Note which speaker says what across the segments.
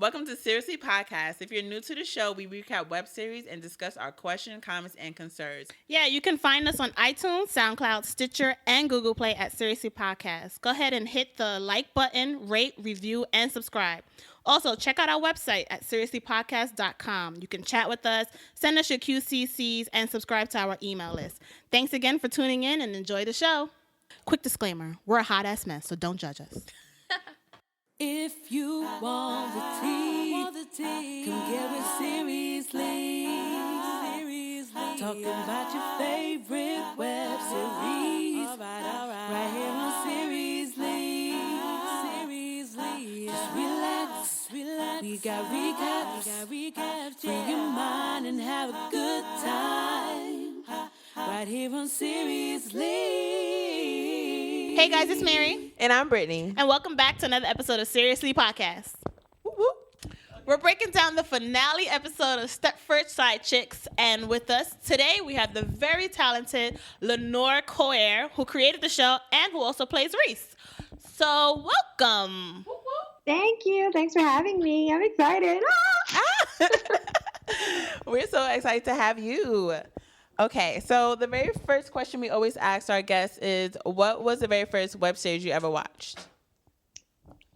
Speaker 1: Welcome to Seriously Podcast. If you're new to the show, we recap web series and discuss our questions, comments, and concerns.
Speaker 2: Yeah, you can find us on iTunes, SoundCloud, Stitcher, and Google Play at Seriously Podcast. Go ahead and hit the like button, rate, review, and subscribe. Also, check out our website at seriouslypodcast.com. You can chat with us, send us your QCCs, and subscribe to our email list. Thanks again for tuning in and enjoy the show. Quick disclaimer, we're a hot-ass mess, so don't judge us.
Speaker 3: If you want the tea, come get it seriously. Talking about your favorite web series. All right. Right here on Seriously. Just relax. We got recaps. Free your mind and have a good time. Right here on Seriously.
Speaker 2: Hey guys, it's Mary.
Speaker 1: And I'm Brittany.
Speaker 2: And welcome back to another episode of Seriously Podcast. We're breaking down the finale episode of Stepford, SideChix. And with us today, we have the very talented Lenore Coer, who created the show and who also plays Reese. So, welcome.
Speaker 4: Thank you. Thanks for having me. I'm excited.
Speaker 1: We're so excited to have you. Okay, so the very first question we always ask our guests is, what was the very first web series you ever watched?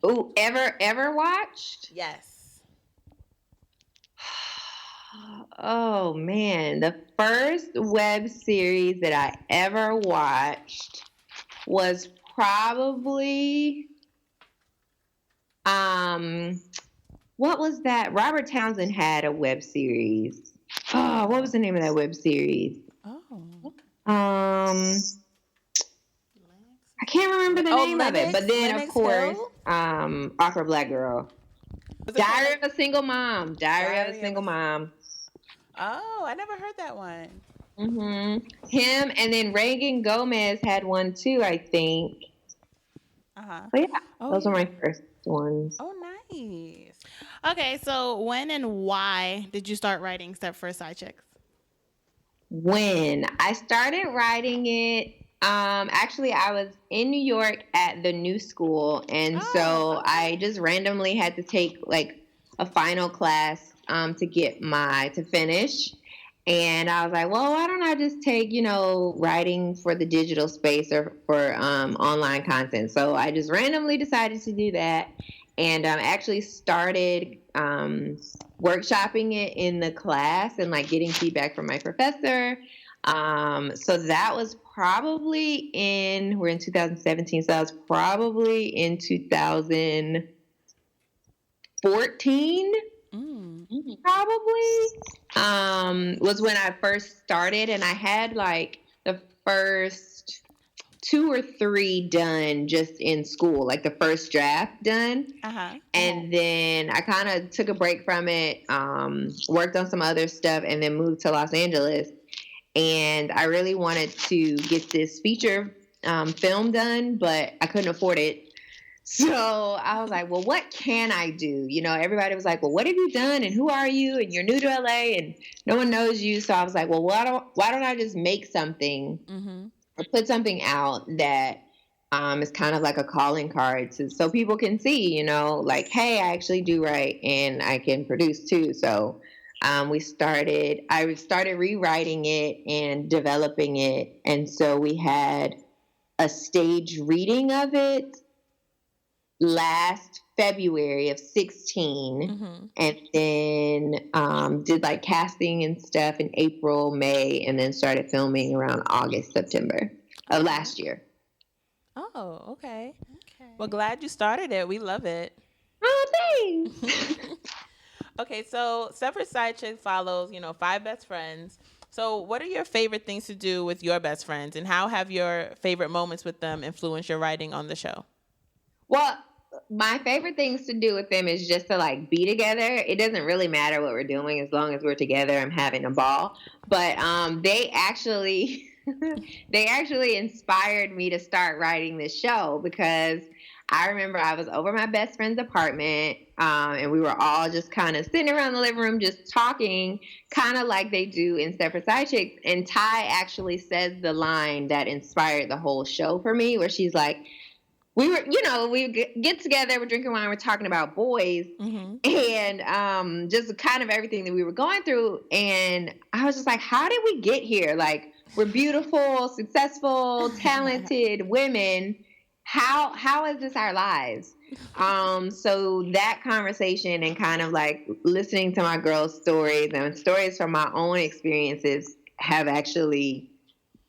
Speaker 4: Ooh, ever watched?
Speaker 1: Yes.
Speaker 4: Oh, man. The first web series that I ever watched was probably, what was that? Robert Townsend had a web series. Oh, what was the name of that web series? I can't remember the name of it. But then, of course, Awkward Black Girl. Diary of a Single Mom. Diary of a Single Mom.
Speaker 1: Oh, I never heard that one.
Speaker 4: Mm-hmm. Him and then Reagan Gomez had one too, I think. But yeah, those were my first ones.
Speaker 1: Oh, nice.
Speaker 2: Okay, so when and why did you start writing Stepford, SideChix?
Speaker 4: When I started writing it, actually I was in New York at the new school, and so I just randomly had to take like a final class to finish. And I was like, well, why don't I just take, writing for the digital space or for online content? So I just randomly decided to do that. And actually started workshopping it in the class and like getting feedback from my professor. So that was probably we're in 2017. So that was probably in 2014. Probably was when I first started, and I had like the first 2 or 3 done just in school, like the first draft done. And then I kind of took a break from it, worked on some other stuff, and then moved to Los Angeles. And I really wanted to get this feature film done, but I couldn't afford it. So I was like, well, what can I do? Everybody was like, well, what have you done? And who are you? And you're new to LA and no one knows you. So I was like, well, why don't I just make something or put something out that is kind of like a calling card so people can see, like, hey, I actually do write and I can produce too. So I started rewriting it and developing it. And so we had a stage reading of it last February of 16, and then did like casting and stuff in April, May, and then started filming around August, September of last year.
Speaker 1: Oh, okay. Well, glad you started it. We love it.
Speaker 4: Oh, thanks.
Speaker 1: Okay, so Stepford, SideChix follows, 5 best friends. So what are your favorite things to do with your best friends, and how have your favorite moments with them influenced your writing on the show?
Speaker 4: Well, my favorite things to do with them is just to like be together. It doesn't really matter what we're doing as long as we're together. I'm having a ball. But they actually inspired me to start writing this show, because I remember I was over my best friend's apartment, and we were all just kind of sitting around the living room just talking, kind of like they do in Stepford, SideChix. And Ty actually says the line that inspired the whole show for me, where she's like, we were, we get together, we're drinking wine, we're talking about boys, and just kind of everything that we were going through. And I was just like, how did we get here? Like, we're beautiful, successful, talented women. How is this our lives? So that conversation and kind of like listening to my girls' stories and stories from my own experiences have actually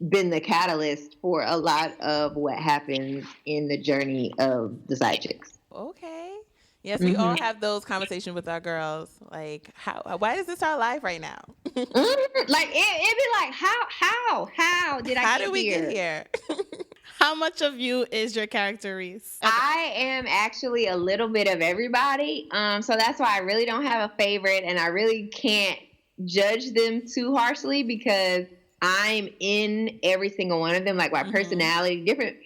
Speaker 4: been the catalyst for a lot of what happens in the journey of the SideChix.
Speaker 1: Okay. Yes, we all have those conversations with our girls. Like, why is this our life right now?
Speaker 4: Like, it'd be like, how did I
Speaker 1: how
Speaker 4: get
Speaker 1: did we
Speaker 4: here?
Speaker 1: get here?
Speaker 2: How much of you is your character, Reese?
Speaker 4: I am actually a little bit of everybody. So that's why I really don't have a favorite, and I really can't judge them too harshly because I'm in every single one of them. Like, my personality, different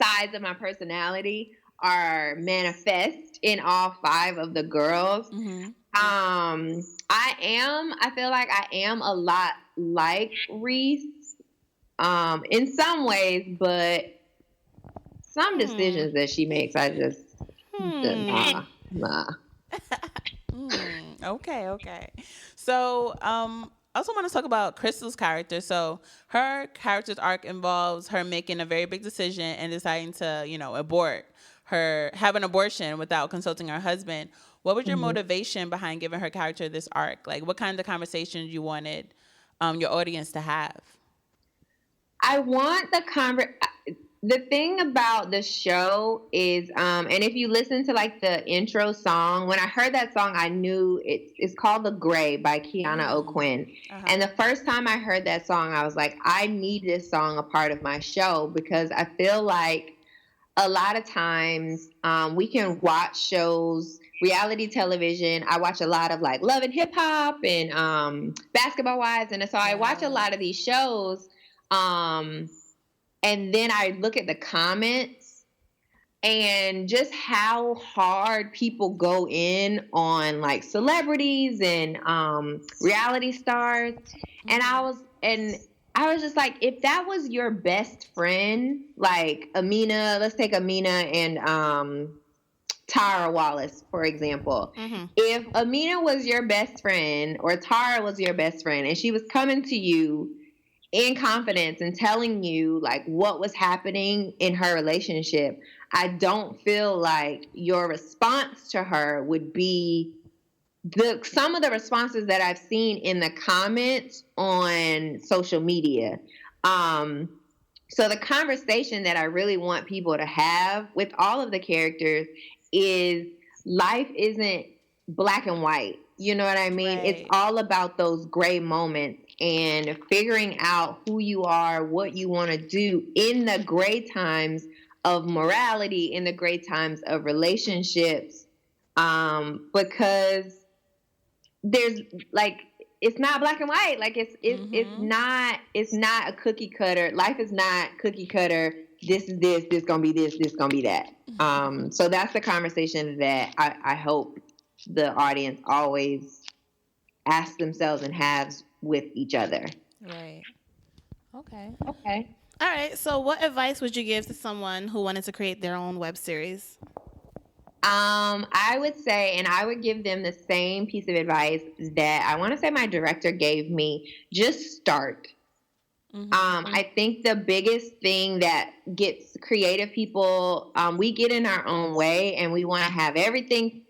Speaker 4: sides of my personality are manifest in all 5 of the girls. I feel like I am a lot like Reese in some ways, but some decisions that she makes, I just nah.
Speaker 1: Okay. So, I also want to talk about Crystal's character. So her character's arc involves her making a very big decision and deciding to, have an abortion without consulting her husband. What was your motivation behind giving her character this arc? Like, what kind of conversations you wanted your audience to have?
Speaker 4: I want the thing about the show is, and if you listen to like the intro song, when I heard that song, I knew it's called The Gray by Kiana O'Quinn. And the first time I heard that song, I was like, I need this song a part of my show, because I feel like a lot of times we can watch shows, reality television. I watch a lot of like Love and Hip Hop and Basketball Wives. And so I watch a lot of these shows. And then I look at the comments and just how hard people go in on like celebrities and reality stars. And I was just like, if that was your best friend, like Amina, let's take Amina and Tara Wallace, for example. If Amina was your best friend or Tara was your best friend and she was coming to you in confidence and telling you like what was happening in her relationship, I don't feel like your response to her would be some of the responses that I've seen in the comments on social media. So the conversation that I really want people to have with all of the characters is life isn't black and white. You know what I mean? Right. It's all about those gray moments and figuring out who you are, what you want to do in the gray times of morality, in the gray times of relationships, because there's like, it's not black and white. Like it's not a cookie cutter. Life is not cookie cutter. This is this gonna be this gonna be that. So that's the conversation that I hope the audience always asks themselves and has with each other.
Speaker 1: Right. Okay.
Speaker 2: All right. So what advice would you give to someone who wanted to create their own web series?
Speaker 4: I would say, and I would give them the same piece of advice that I want to say my director gave me, just start. I think the biggest thing that gets creative people, we get in our own way and we want to have everything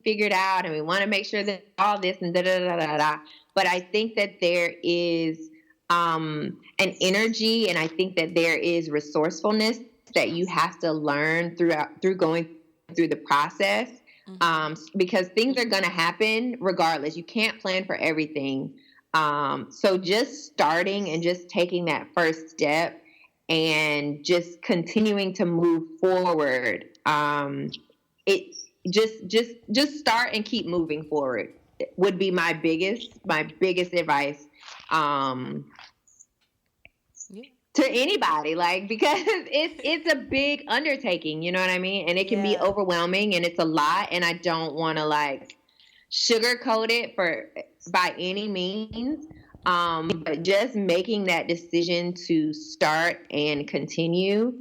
Speaker 4: figured out and we want to make sure that all this and da-da-da-da-da. But I think that there is an energy, and I think that there is resourcefulness that you have to learn through going through the process, because things are going to happen regardless. You can't plan for everything. So just starting and just taking that first step and just continuing to move forward. It just start and keep moving forward would be my biggest advice. To anybody, like, because it's a big undertaking, you know what I mean? And it can be overwhelming and it's a lot, and I don't want to like sugarcoat it by any means. But just making that decision to start and continue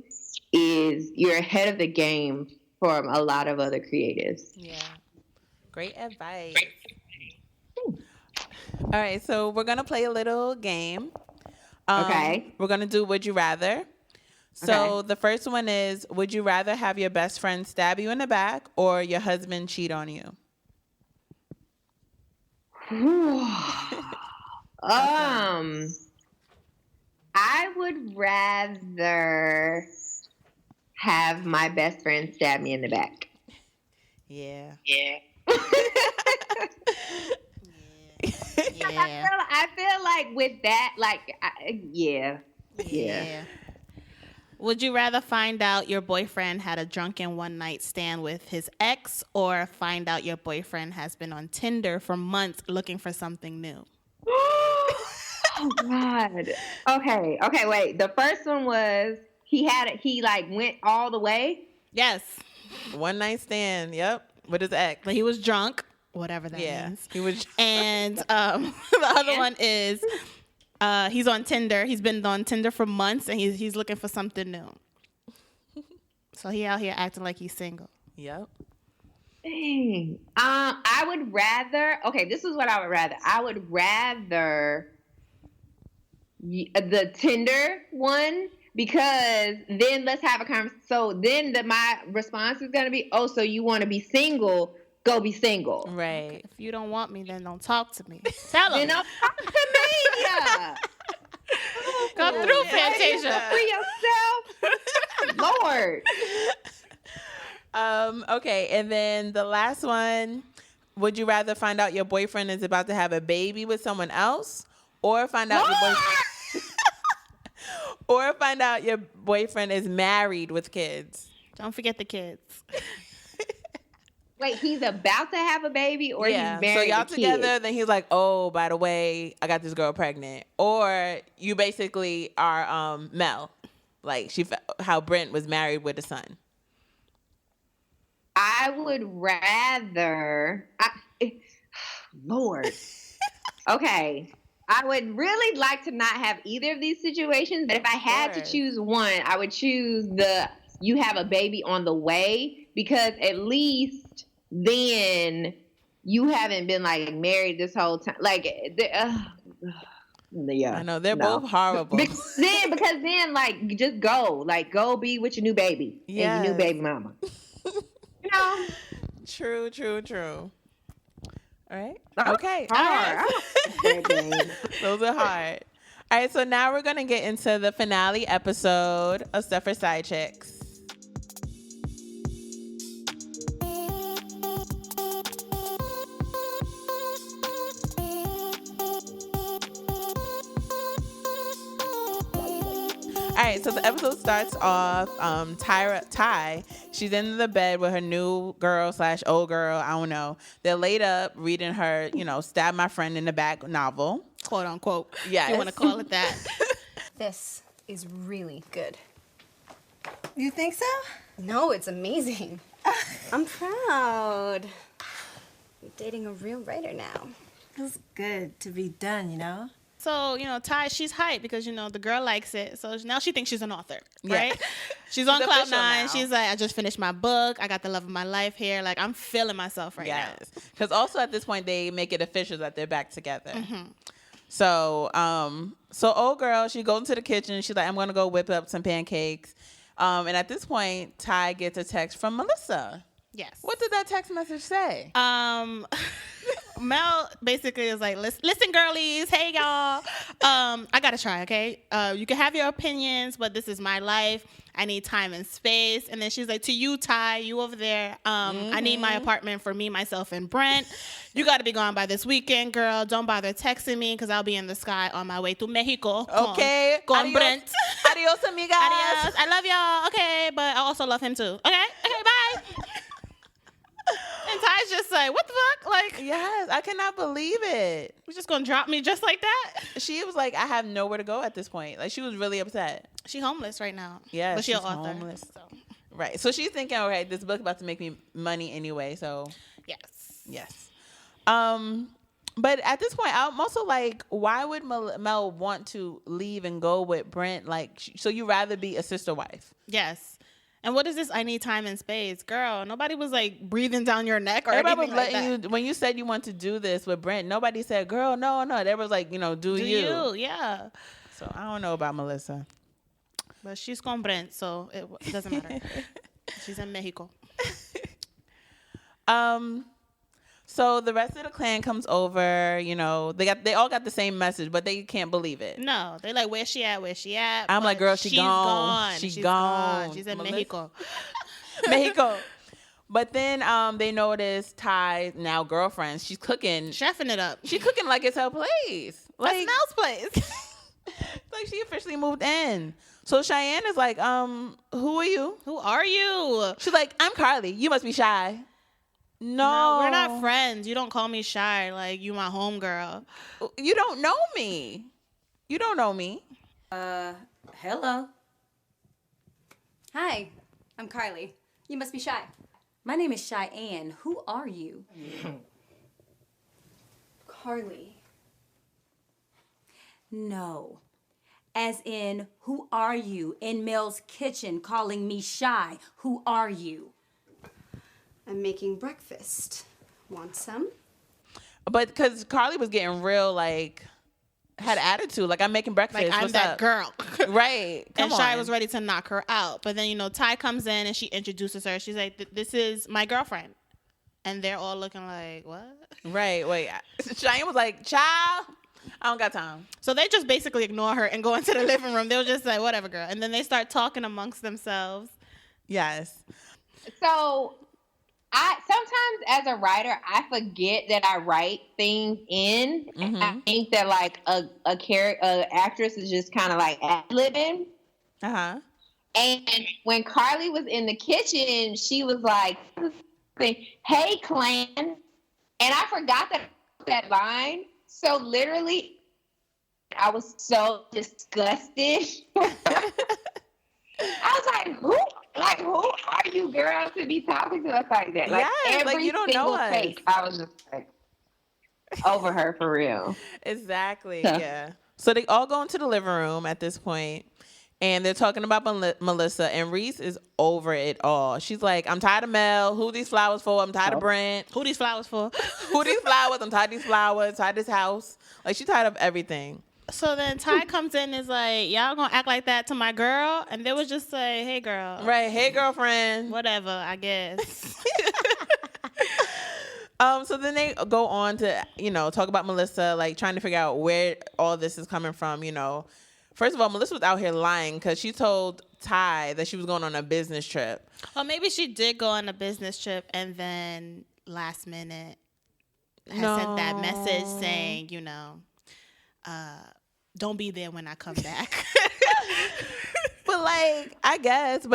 Speaker 4: is you're ahead of the game from a lot of other creatives.
Speaker 1: Yeah. Great advice. All right, so we're going to play a little game.
Speaker 4: Okay.
Speaker 1: We're going to do Would You Rather. So the first one is, would you rather have your best friend stab you in the back or your husband cheat on you?
Speaker 4: I would rather have my best friend stab me in the back.
Speaker 1: Yeah.
Speaker 4: Yeah.
Speaker 2: Yeah.
Speaker 4: I feel like with that, yeah.
Speaker 2: Would you rather find out your boyfriend had a drunken one-night stand with his ex or find out your boyfriend has been on Tinder for months looking for something new?
Speaker 4: Oh, God. Okay, wait. The first one was he went all the way?
Speaker 2: Yes.
Speaker 1: One night stand, yep, with his ex.
Speaker 2: But he was drunk, whatever that means.
Speaker 1: He was.
Speaker 2: And the other one is he's on Tinder. He's been on Tinder for months, and he's looking for something new. So he out here acting like he's single.
Speaker 1: Yep.
Speaker 4: Dang. I would rather. Okay, this is what I would rather. I would rather the Tinder one, because then let's have a conversation. So then my response is gonna be, oh, so you want to be single? Go be single.
Speaker 1: Right.
Speaker 2: If you don't want me, then don't talk to me. Tell him.
Speaker 4: You know, talk to me. Yeah.
Speaker 2: Come through, Fantasia.
Speaker 4: Free yourself. Lord.
Speaker 1: Okay, and then the last one, would you rather find out your boyfriend is about to have a baby with someone else or find out your boyfriend is married with kids?
Speaker 2: Don't forget the kids.
Speaker 4: Wait, he's about to have a baby or he's married?
Speaker 1: So y'all
Speaker 4: with
Speaker 1: together,
Speaker 4: kids?
Speaker 1: then he's like, oh, by the way, I got this girl pregnant. Or you basically are Mel, like how Brent was married with a son.
Speaker 4: I would rather. Lord. Okay. I would really like to not have either of these situations, but if I had to choose one, I would choose you have a baby on the way, because at least then you haven't been like married this whole time. Like, yeah.
Speaker 1: I know they're both horrible.
Speaker 4: Because then like just go be with your new baby and your new baby mama. You know.
Speaker 1: True. All right. Okay. Those are hard. All right. So now we're gonna get into the finale episode of Stepford SideChix. All right, so the episode starts off, Ty, she's in the bed with her new girl / old girl, I don't know. They're laid up reading her, Stab My Friend in the Back novel.
Speaker 2: Quote unquote.
Speaker 1: Yes.
Speaker 2: You want to call it that.
Speaker 5: This is really good.
Speaker 6: You think so?
Speaker 5: No, it's amazing. I'm proud. You're dating a real writer now.
Speaker 6: Feels good to be done, you know?
Speaker 2: So, Ty, she's hyped because, the girl likes it. So now she thinks she's an author, right? She's on cloud nine. She's like, I just finished my book. I got the love of my life here. Like, I'm feeling myself right now.
Speaker 1: Because also at this point, they make it official that they're back together.
Speaker 2: Mm-hmm.
Speaker 1: So old girl, she goes into the kitchen. She's like, I'm going to go whip up some pancakes. And at this point, Ty gets a text from Melissa.
Speaker 2: Yes.
Speaker 1: What did that text message say?
Speaker 2: Mel basically is like, listen, girlies, hey, y'all. I got to try, okay? You can have your opinions, but this is my life. I need time and space. And then she's like, to you, Ty, you over there, I need my apartment for me, myself, and Brent. You got to be gone by this weekend, girl. Don't bother texting me because I'll be in the sky on my way to Mexico.
Speaker 1: Okay.
Speaker 2: Con Brent.
Speaker 1: Adios, amigas.
Speaker 2: Adios. I love y'all. Okay, but I also love him too. Okay, bye. And Ty's just like, what the fuck? Like,
Speaker 1: yes, I cannot believe it.
Speaker 2: You're just gonna drop me just like that?
Speaker 1: She was like, I have nowhere to go at this point. Like, she was really upset.
Speaker 2: She homeless right now.
Speaker 1: Yeah,
Speaker 2: but she's
Speaker 1: she's
Speaker 2: author,
Speaker 1: homeless.
Speaker 2: So.
Speaker 1: Right. So she's thinking, okay, this book about to make me money anyway. So yes. But at this point, I'm also like, why would Mel want to leave and go with Brent? Like, so you rather be a sister wife?
Speaker 2: Yes. And what is this? I need time and space, girl. Nobody was like breathing down your neck or
Speaker 1: Everybody was
Speaker 2: anything like
Speaker 1: letting
Speaker 2: that.
Speaker 1: you when you said you want to do this with Brent. Nobody said, "Girl, no." They was like, do you?
Speaker 2: Yeah.
Speaker 1: So I don't know about Melissa,
Speaker 2: but she's con Brent, so it doesn't matter. She's in Mexico.
Speaker 1: So the rest of the clan comes over. They all got the same message, but they can't believe it.
Speaker 2: No, they like, where's she at? Where's she at?
Speaker 1: I'm like, girl, she's gone.
Speaker 2: She's gone. She's in
Speaker 1: Melissa-
Speaker 2: Mexico.
Speaker 1: Mexico. But then they notice Ty's now girlfriend. She's cooking.
Speaker 2: Chefing it up.
Speaker 1: She's cooking like it's her place. Like
Speaker 2: That's Nell's place.
Speaker 1: like she officially moved in. So Cheyenne is like, who are you?
Speaker 2: Who are you?
Speaker 1: She's like, I'm Carly. You must be shy. No,
Speaker 2: we're not friends. You don't call me shy. Like, you my homegirl.
Speaker 1: You don't know me. You don't know me.
Speaker 7: Hello.
Speaker 5: Hi, I'm Carly. You must be shy.
Speaker 7: My name is Cheyenne. Who are you?
Speaker 5: Carly.
Speaker 7: No. As in, who are you? In Mel's kitchen calling me shy. Who are you?
Speaker 5: I'm making breakfast. Want some?
Speaker 1: But because Carly was getting real, like, had attitude. Like, I'm making breakfast.
Speaker 2: Like, I'm
Speaker 1: What's
Speaker 2: that
Speaker 1: up?
Speaker 2: girl.
Speaker 1: Right. Come
Speaker 2: And Shy
Speaker 1: on.
Speaker 2: was ready to knock her out. But then, Ty comes in and she introduces her. She's like, this is my girlfriend. And they're all looking like, what?
Speaker 1: Right. Wait. Cheyenne was like, child, I don't got time.
Speaker 2: So they just basically ignore her and go into the living room. They were just like, whatever, girl. And then they start talking amongst themselves.
Speaker 1: Yes.
Speaker 4: So I sometimes as a writer, I forget that I write things in.
Speaker 1: Mm-hmm.
Speaker 4: I think that like a actress is just kind of like ad-libbing.
Speaker 1: Uh-huh.
Speaker 4: And when Carly was in the kitchen, she was like, "Hey, clan," and I forgot that line. So literally, I was so disgusted. I was like, who are you girls to be talking to us like that? Like,
Speaker 1: Yes, like,
Speaker 4: every
Speaker 1: you don't know
Speaker 4: single
Speaker 1: us.
Speaker 4: take, I was just like, over her for real.
Speaker 1: Exactly.
Speaker 4: Huh.
Speaker 1: Yeah. So they all go into the living room at this point, and they're talking about Melissa, and Reese is over it all. She's like, I'm tired of Mel. Who these flowers for? I'm tired of Brent.
Speaker 2: Who these flowers for?
Speaker 1: Who these flowers? I'm tired of these flowers. Tired of this house. Like, she's tired of everything.
Speaker 2: So then Ty comes in and is like, y'all gonna act like that to my girl? And they was just like, hey, girl.
Speaker 1: Right. Hey, girlfriend.
Speaker 2: Whatever, I guess.
Speaker 1: So then they go on to, talk about Melissa, like trying to figure out where all this is coming from, First of all, Melissa was out here lying because she told Ty that she was going on a business trip.
Speaker 2: Or maybe she did go on a business trip and then last minute has sent that message saying, don't be there when I come back.
Speaker 1: But like, I guess,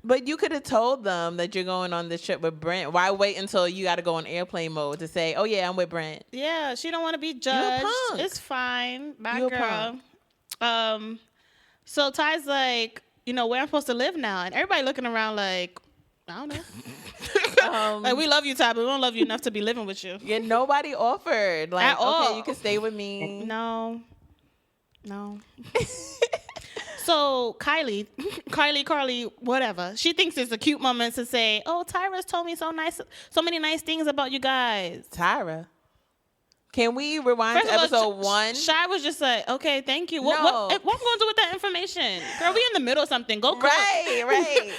Speaker 1: but you could have told them that you're going on this trip with Brent. Why wait until you got to go on airplane mode to say, oh yeah, I'm with Brent?
Speaker 2: Yeah, she don't want to be judged.
Speaker 1: punk.
Speaker 2: It's fine. Bye,
Speaker 1: You a
Speaker 2: girl.
Speaker 1: punk.
Speaker 2: So Ty's like, where I'm supposed to live now, and everybody looking around like, I don't know. Like, we love you, Ty, but we don't love you enough to be living with you.
Speaker 1: Yeah, nobody offered. Like,
Speaker 2: At all.
Speaker 1: okay, you can stay with me.
Speaker 2: No. So Carly, whatever. She thinks it's a cute moment to say, "Oh, Tyra's told me so many nice things about you guys."
Speaker 1: Tyra. Can we rewind to episode 1?
Speaker 2: Shy was just like, "Okay, thank you." What
Speaker 1: No.
Speaker 2: I'm going to do with that information, girl? We in the middle of something. Go cook.
Speaker 1: Right.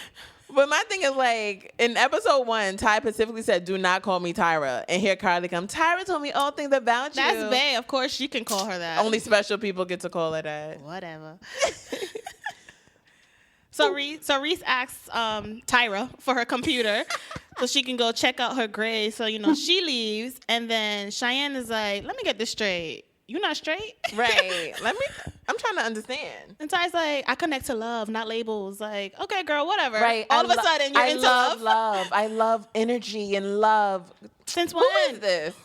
Speaker 1: But my thing is, like, in episode 1, Ty specifically said, do not call me Tyra. And here Carly comes, Tyra told me all things about you.
Speaker 2: That's Bae. Of course, she can call her that.
Speaker 1: Only special people get to call her that.
Speaker 2: Whatever. So Reese asks Tyra for her computer so she can go check out her grades. So, she leaves. And then Cheyenne is like, let me get this straight. You not straight?
Speaker 1: Right. I'm trying to understand.
Speaker 2: And Ty's like, I connect to love, not labels. Like, okay, girl, whatever.
Speaker 1: Right.
Speaker 2: All of a sudden, you're into love.
Speaker 1: love. I love energy and love.
Speaker 2: Since when?
Speaker 1: Who is this?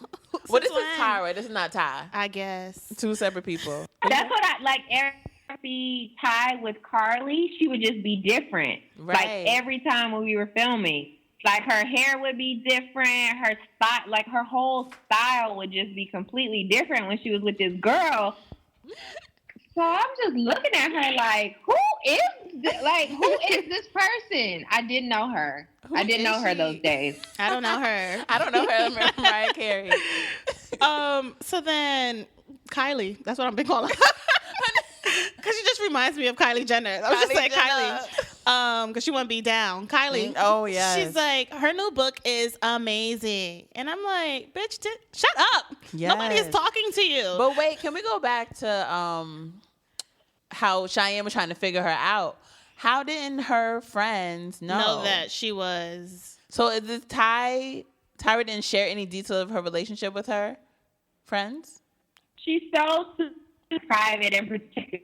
Speaker 1: Well, this is
Speaker 2: when?
Speaker 1: Tyra. This is not Ty.
Speaker 2: I guess.
Speaker 1: 2 separate people.
Speaker 4: That's what I like. Every tie with Carly, she would just be different.
Speaker 1: Right.
Speaker 4: Like every time when we were filming, like her hair would be different. Her style, like her whole style, would just be completely different when she was with this girl. So I'm just looking at her like, who is like, who is this person? I didn't know her. I didn't know her those days.
Speaker 2: I don't know her.
Speaker 1: I don't know her. Mariah Carey.
Speaker 2: So then Kylie, that's what I've been calling her. Because she just reminds me of Kylie Jenner. I was just like, Kylie. Because she wouldn't be down. Kylie.
Speaker 1: Oh, yeah.
Speaker 2: She's like, her new book is amazing. And I'm like, bitch, shut up.
Speaker 1: Yes.
Speaker 2: Nobody is talking to you.
Speaker 1: But wait, can we go back to how Cheyenne was trying to figure her out? How didn't her friends know
Speaker 2: that she was...
Speaker 1: So is this Tyra didn't share any detail of her relationship with her friends?
Speaker 4: She's so private and protective.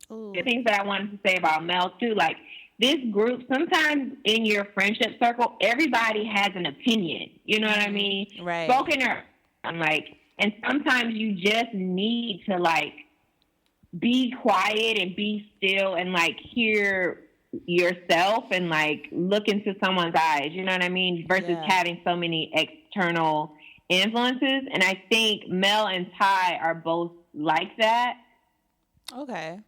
Speaker 4: The things that I wanted to say about Mel too, like this group, sometimes in your friendship circle, everybody has an opinion. You know what I mean?
Speaker 1: Right.
Speaker 4: Spoken or and sometimes you just need to like be quiet and be still and like hear yourself and like look into someone's eyes. You know what I mean? Versus having so many external influences. And I think Mel and Ty are both like that.
Speaker 1: Okay.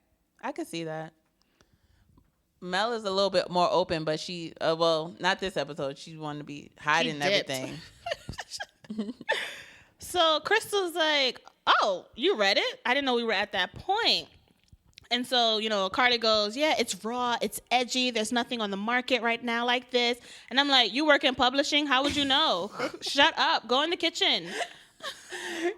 Speaker 1: I could see that. Mel is a little bit more open, but she, well, not this episode. She wanted to be hiding everything.
Speaker 2: So Crystal's like, oh, you read it? I didn't know we were at that point. And so, you know, Carly goes, yeah, it's raw, it's edgy, there's nothing on the market right now like this. And I'm like, you work in publishing? How would you know? Shut up. Go in the kitchen.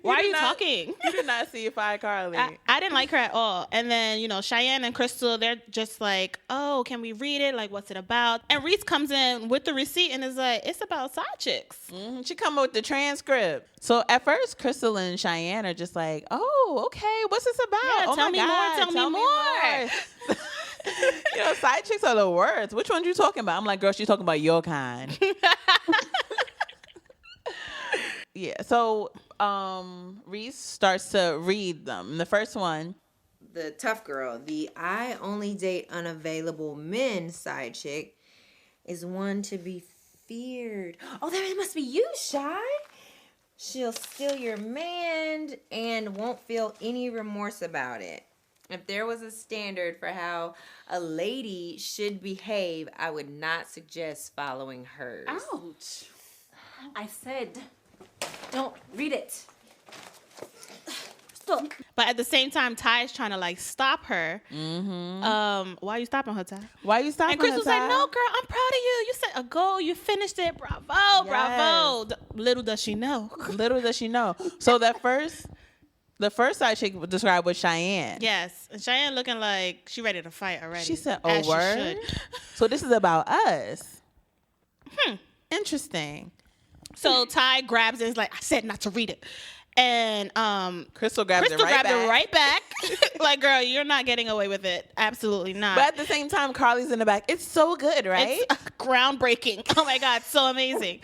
Speaker 2: Why are you talking?
Speaker 1: You did not see Carly.
Speaker 2: I didn't like her at all. And then, you know, Cheyenne and Crystal, they're just like, oh, can we read it? Like, what's it about? And Reese comes in with the receipt and is like, it's about SideChix.
Speaker 1: Mm-hmm. She come up with the transcript. So at first, Crystal and Cheyenne are just like, oh, okay, what's this about?
Speaker 2: Yeah,
Speaker 1: oh
Speaker 2: tell
Speaker 1: my
Speaker 2: me
Speaker 1: God,
Speaker 2: more, tell me more.
Speaker 1: You know, SideChix are the worst. Which one you talking about? I'm like, girl, she's talking about your kind. Yeah, so Reese starts to read them. The first one.
Speaker 8: The tough girl, the I only date unavailable men side chick, is one to be feared. Oh, that must be you, Shy. She'll steal your man and won't feel any remorse about it. If there was a standard for how a lady should behave, I would not suggest following hers.
Speaker 7: Ouch. I said, don't read it. Stop.
Speaker 2: But at the same time, Ty is trying to like stop her. Mm-hmm. Why are you stopping her, Ty?
Speaker 1: Why are you stopping her, Ty?
Speaker 2: And Crystal's like, no, girl, I'm proud of you. You set a goal. You finished it. Bravo, bravo. Little does she know.
Speaker 1: Little does she know. So the first side chick described was Cheyenne.
Speaker 2: Yes. And Cheyenne looking like she ready to fight already.
Speaker 1: She said, oh, word? So this is about us. Interesting.
Speaker 2: So Ty grabs it and is like, I said not to read it. And
Speaker 1: Crystal grabbed it right
Speaker 2: back. Like, girl, you're not getting away with it. Absolutely not.
Speaker 1: But at the same time, Carly's in the back. It's so good, right?
Speaker 2: It's groundbreaking. Oh my God, so amazing.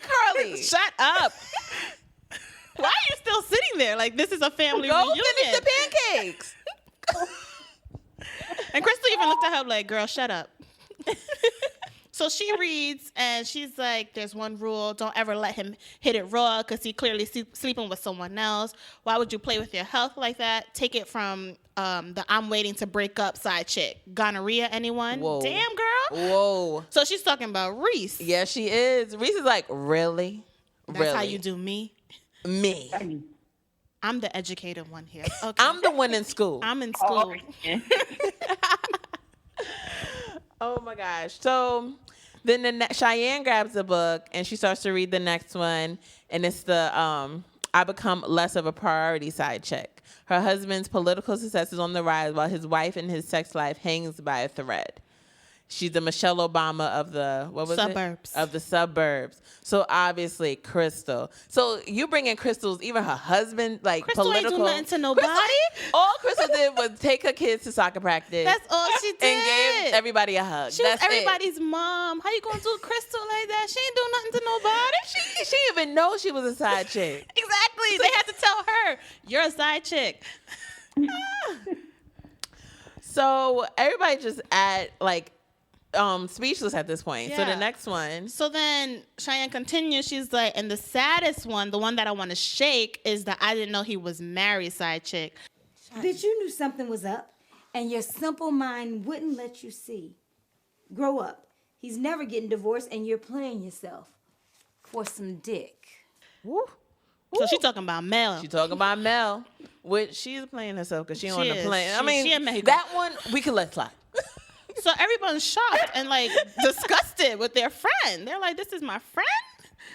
Speaker 1: Carly,
Speaker 2: shut up. Why are you still sitting there? Like, this is a family reunion.
Speaker 1: Go finish the pancakes.
Speaker 2: And Crystal even looked at her like, girl, shut up. So she reads, and she's like, there's one rule. Don't ever let him hit it raw because he clearly sleeping with someone else. Why would you play with your health like that? Take it from the I'm waiting to break up side chick. Gonorrhea, anyone?
Speaker 1: Whoa.
Speaker 2: Damn, girl.
Speaker 1: Whoa.
Speaker 2: So she's talking about Reese.
Speaker 1: Yeah, she is. Reese is like, really?
Speaker 2: That's how you do me?
Speaker 1: Me.
Speaker 2: I'm the educated one here. Okay.
Speaker 1: I'm the one in school.
Speaker 2: I'm in school.
Speaker 1: Oh my gosh. So then Cheyenne grabs the book and she starts to read the next one. And it's the I Become Less of a Priority side chick. Her husband's political success is on the rise while his wife and his sex life hangs by a thread. She's the Michelle Obama of the
Speaker 2: suburbs.
Speaker 1: Of the suburbs. So obviously Crystal. So you bring in Crystal's, even her husband, like
Speaker 2: Crystal
Speaker 1: political.
Speaker 2: Ain't do nothing to nobody.
Speaker 1: All Crystal did was take her kids to soccer practice.
Speaker 2: That's all she did.
Speaker 1: And gave everybody a hug.
Speaker 2: She was everybody's mom. How you gonna do Crystal like that? She ain't do nothing to nobody.
Speaker 1: She didn't even know she was a side chick.
Speaker 2: Exactly. They had to tell her, you're a side chick.
Speaker 1: So everybody just speechless at this point. Yeah. So the next one.
Speaker 2: So then Cheyenne continues. She's like, and the saddest one, the one that I want to shake, is that I didn't know he was married side chick.
Speaker 7: Bitch, you knew something was up. and your simple mind wouldn't let you see. Grow up. He's never getting divorced, and you're playing yourself for some dick.
Speaker 1: Woo.
Speaker 2: So she's talking about Mel.
Speaker 1: She talking about Mel, which she's playing herself because she on the plane. I mean,
Speaker 2: she in Mexico.
Speaker 1: that one we can let slide.
Speaker 2: So everyone's shocked and like disgusted with their friend. They're like, "This is my friend."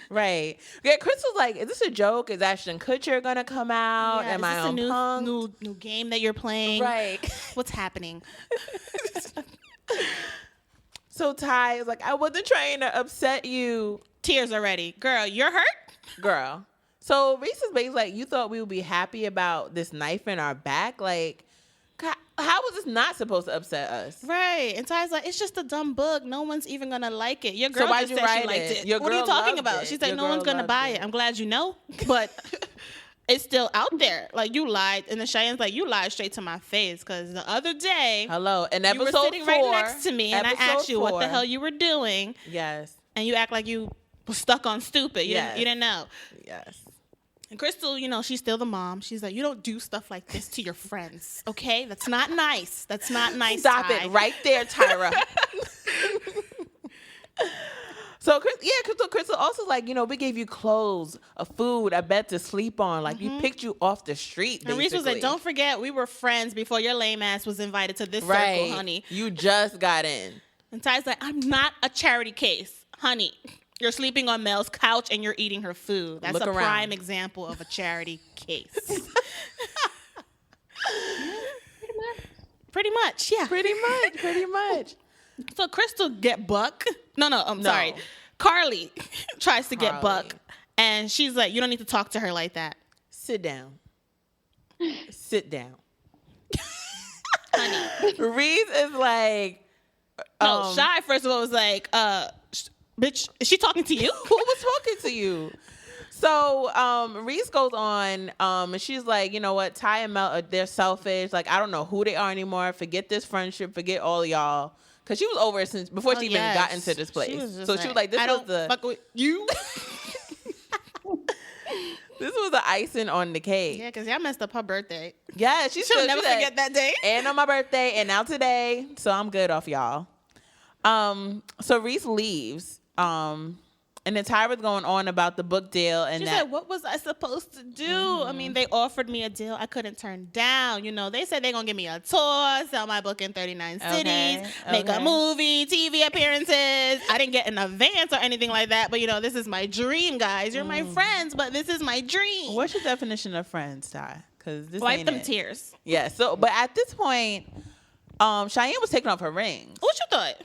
Speaker 1: Right. Yeah, Crystal's like, is this a joke? Is Ashton Kutcher gonna come out?
Speaker 2: Yeah,
Speaker 1: Am
Speaker 2: is
Speaker 1: I
Speaker 2: this
Speaker 1: on
Speaker 2: a
Speaker 1: Punk'd?
Speaker 2: new game that you're playing?
Speaker 1: Right.
Speaker 2: What's happening?
Speaker 1: So Ty is like, I wasn't trying to upset you.
Speaker 2: Tears already. Girl, you're hurt?
Speaker 1: Girl. So Reese is basically like, you thought we would be happy about this knife in our back? Like, how was this not supposed to upset us?
Speaker 2: Right. And Ty's like, it's just a dumb book. No one's even going to like it. Your girl
Speaker 1: So why'd
Speaker 2: just
Speaker 1: you
Speaker 2: said she
Speaker 1: write
Speaker 2: liked
Speaker 1: it?
Speaker 2: it. What are you talking about?
Speaker 1: It.
Speaker 2: She's like,
Speaker 1: Your
Speaker 2: no one's
Speaker 1: girl
Speaker 2: going to
Speaker 1: loved
Speaker 2: buy it. I'm glad you know. But it's still out there. Like, you lied. And then Cheyenne's like, you lied straight to my face. Because the other day,
Speaker 1: Hello. In
Speaker 2: you
Speaker 1: episode
Speaker 2: were sitting
Speaker 1: 4,
Speaker 2: right next to me. And I
Speaker 1: episode
Speaker 2: asked you what the
Speaker 1: 4.
Speaker 2: hell you were doing.
Speaker 1: Yes.
Speaker 2: And you act like you were stuck on stupid. You didn't know.
Speaker 1: Yes.
Speaker 2: And Crystal, you know, she's still the mom. She's like, you don't do stuff like this to your friends, okay? That's not nice. That's not nice.
Speaker 1: Stop
Speaker 2: Ty.
Speaker 1: it right there, Tyra. So Crystal also like, you know, we gave you clothes, a food, a bed to sleep on. Like we picked you off the street.
Speaker 2: And Reese was like, don't forget, we were friends before your lame ass was invited to this circle, honey.
Speaker 1: You just got in.
Speaker 2: And Ty's like, I'm not a charity case, honey. You're sleeping on Mel's couch and you're eating her food. That's a prime example of a charity case. Pretty much, yeah.
Speaker 1: Pretty much.
Speaker 2: So Crystal get Buck. No. Sorry. Carly tries to get Buck. And she's like, you don't need to talk to her like that.
Speaker 1: Sit down.
Speaker 2: Honey.
Speaker 1: Reese is like...
Speaker 2: No, Shy, first of all, was like, bitch, is she talking to you?
Speaker 1: Who was talking to you? So Reese goes on, and she's like, you know what, Ty and Mel, they're selfish. Like, I don't know who they are anymore. Forget this friendship. Forget all of y'all. Because she was over it since before she even got into this place. She was like, this was the...
Speaker 2: fuck with you.
Speaker 1: This was the icing on the cake.
Speaker 2: Yeah, because y'all messed up her birthday.
Speaker 1: Yeah,
Speaker 2: she'll never forget that day.
Speaker 1: And on my birthday, and now today. So I'm good off y'all. So Reese leaves. And then Tyra's going on about the book deal. And
Speaker 2: she said, what was I supposed to do? I mean, they offered me a deal I couldn't turn down. You know, they said they're going to give me a tour, sell my book in 39 cities, make a movie, TV appearances. I didn't get an advance or anything like that. But, you know, this is my dream, guys. You're my friends, but this is my dream.
Speaker 1: What's your definition of friends, Ty? Because this
Speaker 2: wipe
Speaker 1: ain't
Speaker 2: them
Speaker 1: it.
Speaker 2: tears.
Speaker 1: Yeah. So, but at this point, Cheyenne was taking off her rings.
Speaker 2: What you thought?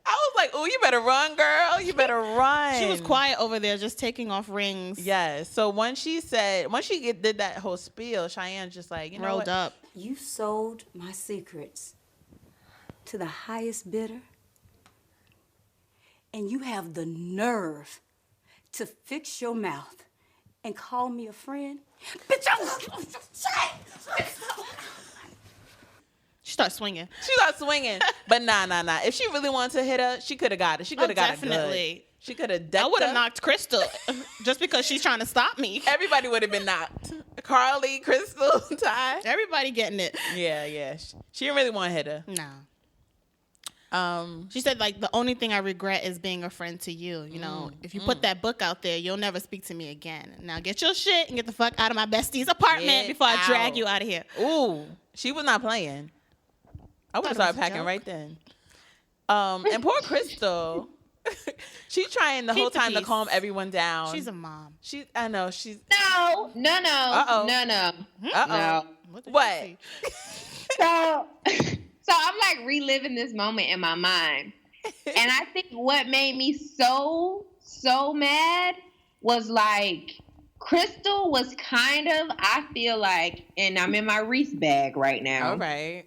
Speaker 1: I was like, oh, you better run, girl. You better run.
Speaker 2: She was quiet over there just taking off rings.
Speaker 1: Yes. So once she did that whole spiel, Cheyenne's just like, you know
Speaker 2: rolled up.
Speaker 7: You sold my secrets to the highest bidder, and you have the nerve to fix your mouth and call me a friend? Bitch,
Speaker 2: She started swinging.
Speaker 1: But nah. If she really wanted to hit her, she could have got it. She could have got it good. She could have decked
Speaker 2: I would have
Speaker 1: her.
Speaker 2: knocked Crystal just because she's trying to stop me.
Speaker 1: Everybody would have been knocked. Carly, Crystal, Ty.
Speaker 2: Everybody getting it.
Speaker 1: Yeah. She didn't really want to hit her.
Speaker 2: No. She said, like, the only thing I regret is being a friend to you. You know, if you put that book out there, you'll never speak to me again. Now get your shit and get the fuck out of my bestie's apartment before I drag you out of here.
Speaker 1: Ooh, she was not playing. I would have started packing right then. And poor Crystal, she's trying the whole time to calm everyone down.
Speaker 2: She's a mom.
Speaker 1: I know. She's
Speaker 4: No.
Speaker 1: Uh-oh.
Speaker 4: No.
Speaker 1: What?
Speaker 4: So I'm like reliving this moment in my mind. And I think what made me so mad was like Crystal was kind of, I feel like, and I'm in my Reese bag right now.
Speaker 1: All right.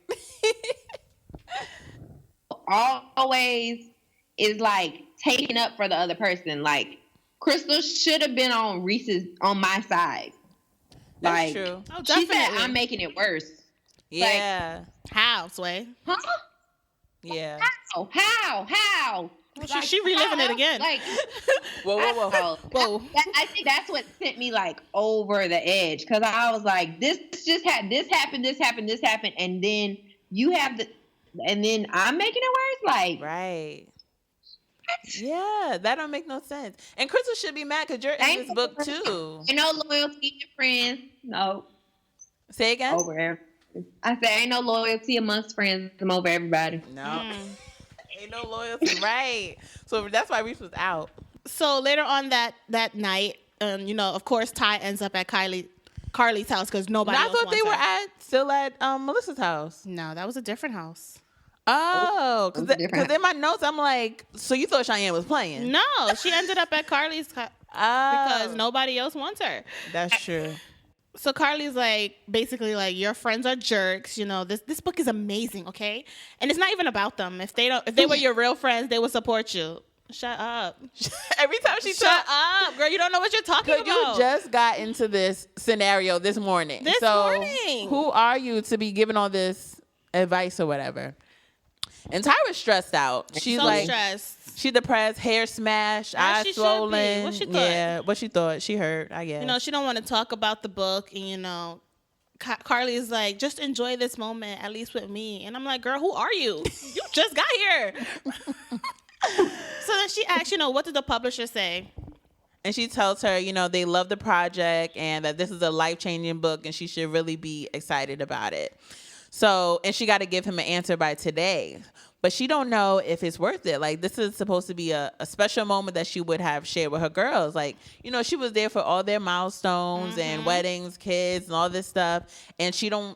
Speaker 4: Always is like taking up for the other person. Like Crystal should have been on my side.
Speaker 1: That's
Speaker 4: like,
Speaker 1: true.
Speaker 2: Oh,
Speaker 4: she said
Speaker 2: definitely.
Speaker 4: I'm making it worse.
Speaker 1: Yeah.
Speaker 2: How, Sway?
Speaker 4: Huh?
Speaker 1: Yeah.
Speaker 4: How?
Speaker 2: Well, she reliving it again.
Speaker 4: Like,
Speaker 1: whoa.
Speaker 4: I think that's what sent me like over the edge, because I was like, this happened, and then you have and then I'm making it worse. Like,
Speaker 1: right. Yeah, that don't make no sense. And Crystal should be mad because you're in this book too.
Speaker 4: Ain't no loyalty to friends. No.
Speaker 1: Say again?
Speaker 4: Over everybody. I said ain't no loyalty amongst friends. I'm over everybody.
Speaker 1: No. Ain't no loyalty. Right. So that's why Reese was out.
Speaker 2: So later on that night, of course, Ty ends up at Carly's house because nobody else
Speaker 1: I thought they
Speaker 2: wants
Speaker 1: were
Speaker 2: her.
Speaker 1: still at Melissa's house.
Speaker 2: No, that was a different house.
Speaker 1: Oh, because in my notes, I'm like, so you thought Cheyenne was playing?
Speaker 2: No, she ended up at Carly's because nobody else wants her.
Speaker 1: That's true.
Speaker 2: So Carly's like, basically like, your friends are jerks. This book is amazing, okay? And it's not even about them. If they were your real friends, they would support you. Shut up.
Speaker 1: Every time she
Speaker 2: Shut up, girl. You don't know what you're talking about.
Speaker 1: You just got into this scenario this morning.
Speaker 2: This morning.
Speaker 1: Who are you to be giving all this advice or whatever? And Tyra's stressed out. She's
Speaker 2: so
Speaker 1: like
Speaker 2: stressed.
Speaker 1: She depressed, hair smashed, eyes swollen.
Speaker 2: What she thought?
Speaker 1: Yeah, what she thought. She hurt, I guess.
Speaker 2: She don't want to talk about the book, and Carly is like, just enjoy this moment, at least with me. And I'm like, girl, who are you? You just got here. So then she asks, what did the publisher say?
Speaker 1: And she tells her, they love the project and that this is a life-changing book and she should really be excited about it. So, and she got to give him an answer by today. But she don't know if it's worth it. Like, this is supposed to be a special moment that she would have shared with her girls. Like, she was there for all their milestones and weddings, kids, and all this stuff. And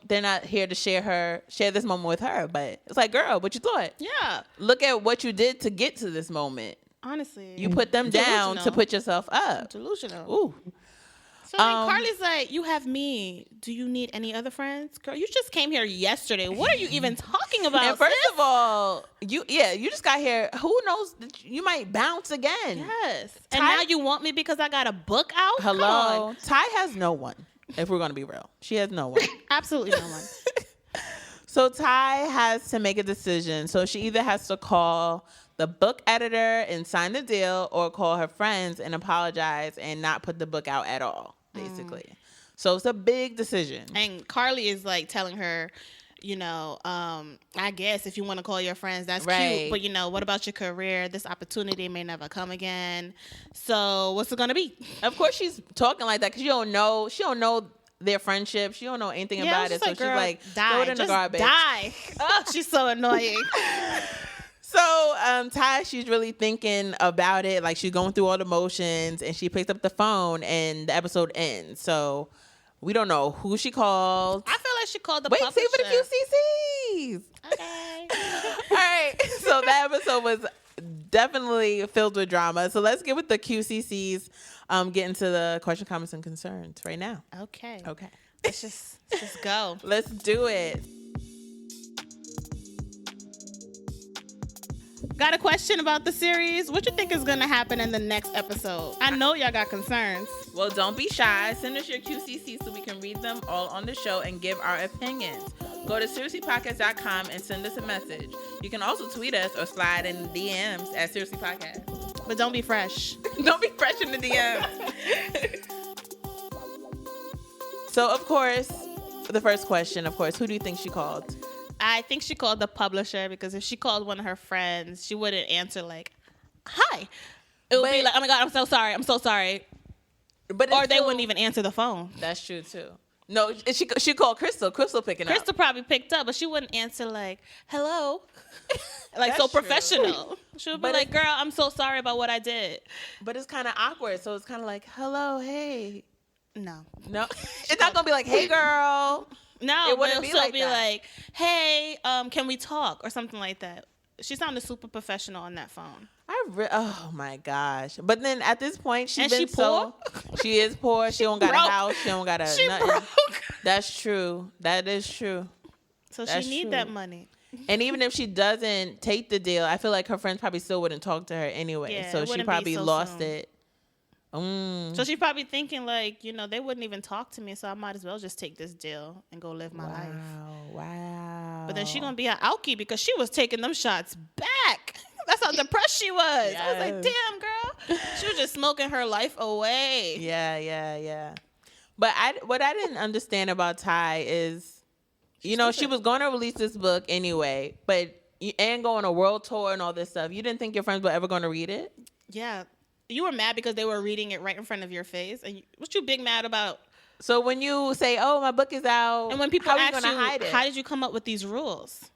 Speaker 1: they're not here to share this moment with her. But it's like, girl, what you thought?
Speaker 2: Yeah.
Speaker 1: Look at what you did to get to this moment.
Speaker 2: Honestly.
Speaker 1: You put them down to put yourself up.
Speaker 2: Delusional.
Speaker 1: Ooh.
Speaker 2: So Carly's like, you have me. Do you need any other friends? Girl, you just came here yesterday. What are you even talking about?
Speaker 1: And first of all, you just got here. Who knows? You might bounce again.
Speaker 2: Yes. And now you want me because I got a book out?
Speaker 1: Hello. Ty has no one, if we're going to be real. She has no one.
Speaker 2: Absolutely no one.
Speaker 1: So Ty has to make a decision. So she either has to call the book editor and sign the deal or call her friends and apologize and not put the book out at all, basically. So it's a big decision.
Speaker 2: And Carly is like telling her, I guess if you want to call your friends, that's cute. But, what about your career? This opportunity may never come again. So what's it going to be?
Speaker 1: Of course she's talking like that because she don't know their friendship. She don't know anything about it. So she's like, throw it in the garbage.
Speaker 2: Die. Oh, she's so annoying.
Speaker 1: So Ty, she's really thinking about it. Like, she's going through all the motions, and she picks up the phone, and the episode ends. So we don't know who she called.
Speaker 2: I feel like she called the publisher.
Speaker 1: Wait, save for the QCCs.
Speaker 2: Okay.
Speaker 1: All right. So that episode was definitely filled with drama. So let's get with the QCCs. Get into the question, comments, and concerns right now.
Speaker 2: Okay.
Speaker 1: Let's
Speaker 2: just go.
Speaker 1: Let's do it.
Speaker 2: Got a question about the series? What you think is going to happen in the next episode? I know y'all got concerns.
Speaker 1: Well, don't be shy. Send us your QCC so we can read them all on the show and give our opinions. Go to seriouslypodcast.com and send us a message. You can also tweet us or slide in the DMs at Seriously Podcast.
Speaker 2: But don't be fresh.
Speaker 1: Don't be fresh in the DMs. So, of course, the first question, who do you think she called?
Speaker 2: I think she called the publisher because if she called one of her friends, she wouldn't answer like, hi. It would be like, oh my God, I'm so sorry. But or they wouldn't even answer the phone.
Speaker 1: That's true too. No, she called Crystal. Crystal picking up.
Speaker 2: Crystal probably picked up, but she wouldn't answer like, hello. Like, so professional. She would be like, girl, I'm so sorry about what I did.
Speaker 1: But it's kind of awkward. So it's kind of like, hello, hey.
Speaker 2: No.
Speaker 1: It's not going to be like, hey, girl.
Speaker 2: No, it wouldn't be like that. Like, hey, can we talk or something like that? She sounded super professional on that phone.
Speaker 1: Oh my gosh! But then at this point, she is
Speaker 2: poor.
Speaker 1: She is poor. She don't got a house. She don't got a.
Speaker 2: She
Speaker 1: nothing.
Speaker 2: broke.
Speaker 1: That's true. That is true.
Speaker 2: So she need that money.
Speaker 1: And even if she doesn't take the deal, I feel like her friends probably still wouldn't talk to her anyway.
Speaker 2: Yeah,
Speaker 1: so she probably lost it.
Speaker 2: So she's probably thinking like, they wouldn't even talk to me, so I might as well just take this deal and go live my life.
Speaker 1: Wow.
Speaker 2: But then she's going to be an alkie because she was taking them shots back. That's how depressed she was.
Speaker 1: Yes.
Speaker 2: I was like, damn, girl. She was just smoking her life away.
Speaker 1: Yeah. But what I didn't understand about Ty is, she was going to release this book anyway, and go on a world tour and all this stuff. You didn't think your friends were ever going to read it?
Speaker 2: Yeah. You were mad because they were reading it right in front of your face. And what you big mad about?
Speaker 1: So when you say, "Oh, my book is out,"
Speaker 2: and when people ask you,
Speaker 1: hide it?
Speaker 2: how did you come up with these rules?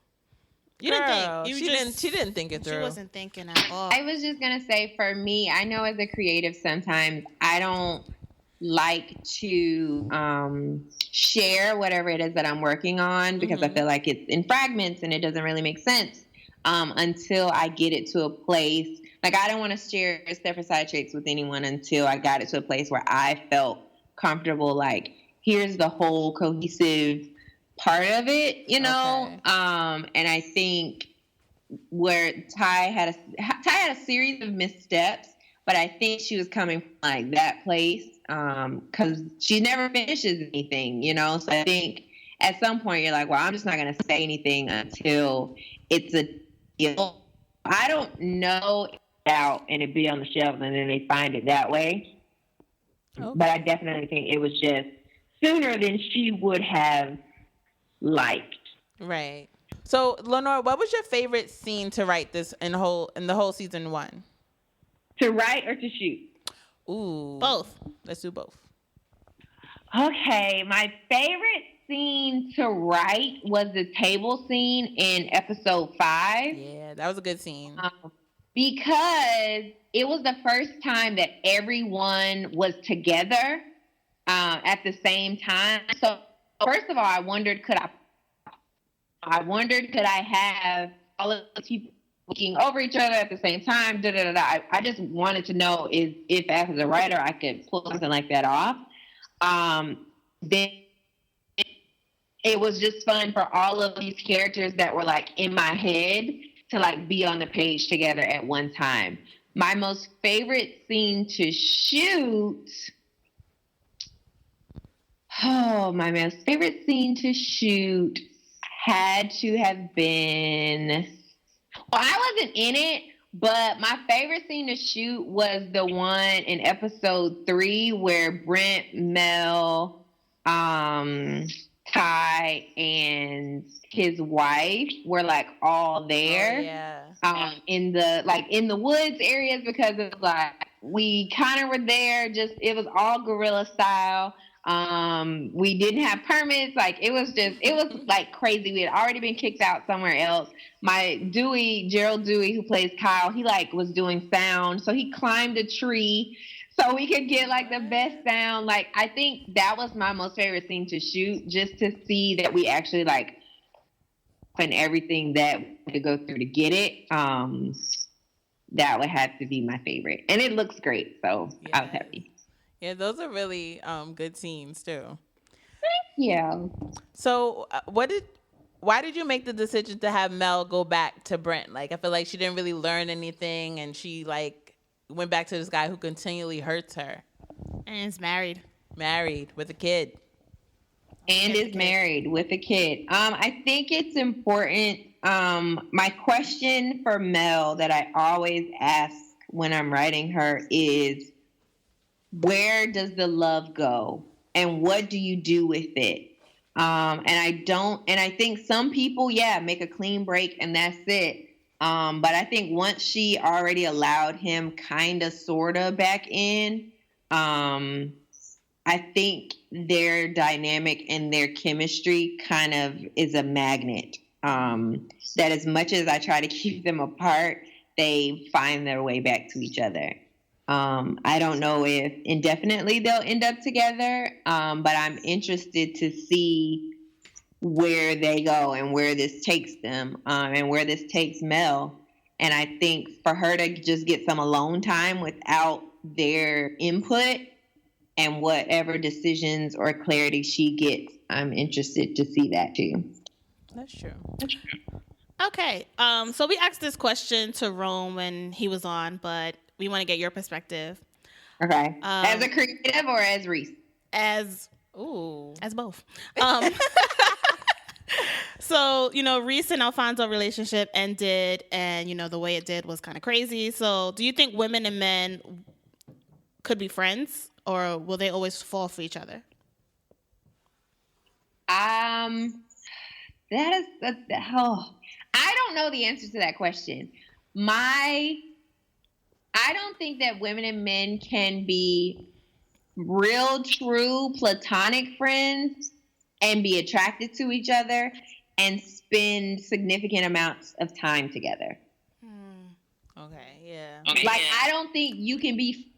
Speaker 2: You
Speaker 1: Girl,
Speaker 2: didn't think.
Speaker 1: She didn't think it through.
Speaker 2: She wasn't thinking at all.
Speaker 4: I was just gonna say, for me, I know as a creative, sometimes I don't like to share whatever it is that I'm working on because I feel like it's in fragments and it doesn't really make sense until I get it to a place. Like, I don't want to share Stepford SideChix with anyone until I got it to a place where I felt comfortable. Like, here's the whole cohesive part of it, Okay. And I think where Ty had a series of missteps, but I think she was coming from like that place because she never finishes anything, So I think at some point you're like, well, I'm just not going to say anything until it's a deal. I don't know out and it be on the shelf and then they find it that way. Okay. But I definitely think it was just sooner than she would have liked.
Speaker 1: Right. So, Lenore, what was your favorite scene to write this in the whole season 1?
Speaker 4: To write or to shoot?
Speaker 1: Ooh.
Speaker 2: Both.
Speaker 1: Let's do both.
Speaker 4: Okay. My favorite scene to write was the table scene in episode 5.
Speaker 1: Yeah, that was a good scene.
Speaker 4: Because it was the first time that everyone was together at the same time. So first of all, I wondered, could I have all of the people looking over each other at the same time? I just wanted to know if as a writer I could pull something like that off. Then it was just fun for all of these characters that were like in my head to like be on the page together at one time. My most favorite scene to shoot. Oh, my most favorite scene to shoot had to have been. Well, I wasn't in it, but my favorite scene to shoot was the one in episode 3 where Brent, Mel, Ty, and his wife were like all there.
Speaker 1: Oh, yeah.
Speaker 4: In the woods areas, because it was like we kind of were there. Just it was all guerrilla style. We didn't have permits. Like it was like crazy. We had already been kicked out somewhere else. My Gerald Dewey, who plays Kyle, he like was doing sound, so he climbed a tree so we could get like the best sound. Like I think that was my most favorite scene to shoot, just to see that we actually like and everything that we could go through to get it. That would have to be my favorite, and it looks great, so yeah. I was happy.
Speaker 1: Yeah, those are really good scenes too.
Speaker 4: Yeah.
Speaker 1: So, why did you make the decision to have Mel go back to Brent? Like, I feel like she didn't really learn anything, and she like went back to this guy who continually hurts her.
Speaker 2: And is married
Speaker 1: with a kid.
Speaker 4: And is married with a kid. I think it's important. My question for Mel that I always ask when I'm writing her is, where does the love go? And what do you do with it? And I think some people, make a clean break and that's it. But I think once she already allowed him kind of, sort of back in, I think their dynamic and their chemistry kind of is a magnet. That as much as I try to keep them apart, they find their way back to each other. I don't know if indefinitely they'll end up together, but I'm interested to see where they go and where this takes them, and where this takes Mel. And I think for her to just get some alone time without their input and whatever decisions or clarity she gets, I'm interested to see that too.
Speaker 1: That's true.
Speaker 2: Okay. So we asked this question to Rome when he was on, but we want to get your perspective.
Speaker 4: Okay. As a creative or as Reese?
Speaker 2: As both. So, Reese and Alfonso relationship ended, and, the way it did was kind of crazy. So do you think women and men could be friends, or will they always fall for each other?
Speaker 4: I don't know the answer to that question. I don't think that women and men can be real, true, platonic friends and be attracted to each other and spend significant amounts of time together.
Speaker 1: Okay, yeah.
Speaker 4: Like, I don't think you can be,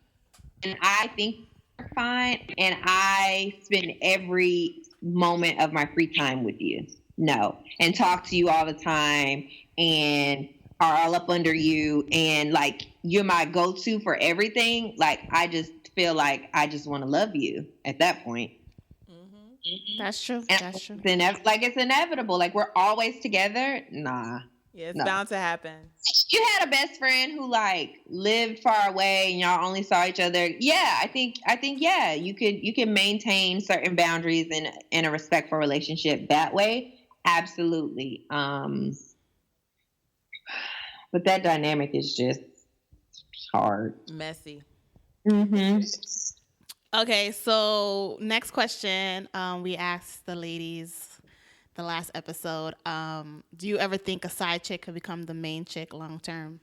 Speaker 4: and I think you're fine, and I spend every moment of my free time with you. No. And talk to you all the time and are all up under you, and like you're my go-to for everything. Like, I just feel like I just want to love you at that point.
Speaker 2: That's true.
Speaker 4: And
Speaker 2: That's true.
Speaker 4: it's inevitable. Like, we're always together. Nah.
Speaker 1: Yeah, it's bound to happen.
Speaker 4: You had a best friend who like lived far away and y'all only saw each other. Yeah, I think yeah, you can maintain certain boundaries in a respectful relationship that way. Absolutely. But that dynamic is just hard.
Speaker 1: Messy.
Speaker 4: Mm-hmm.
Speaker 2: Okay, so next question. We asked the ladies the last episode. Do you ever think a side chick could become the main chick long term?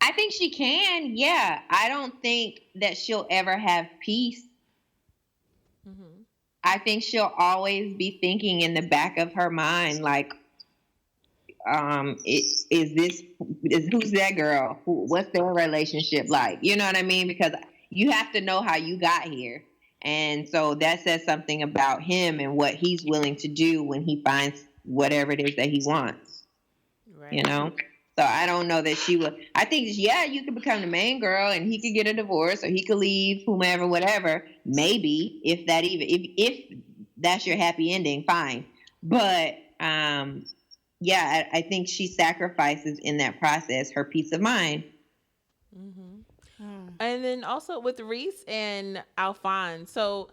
Speaker 4: I think she can. Yeah. I don't think that she'll ever have peace. Mm-hmm. I think she'll always be thinking in the back of her mind, like, who's that girl? What's their relationship like? You know what I mean? Because you have to know how you got here. And so that says something about him and what he's willing to do when he finds whatever it is that he wants. Right. You know? So I don't know that she would. I think, yeah, you could become the main girl and he could get a divorce or he could leave whomever, whatever. Maybe if that's your happy ending, fine. But yeah, I think she sacrifices in that process her peace of mind.
Speaker 1: Mm-hmm. And then also with Reese and Alphonse, so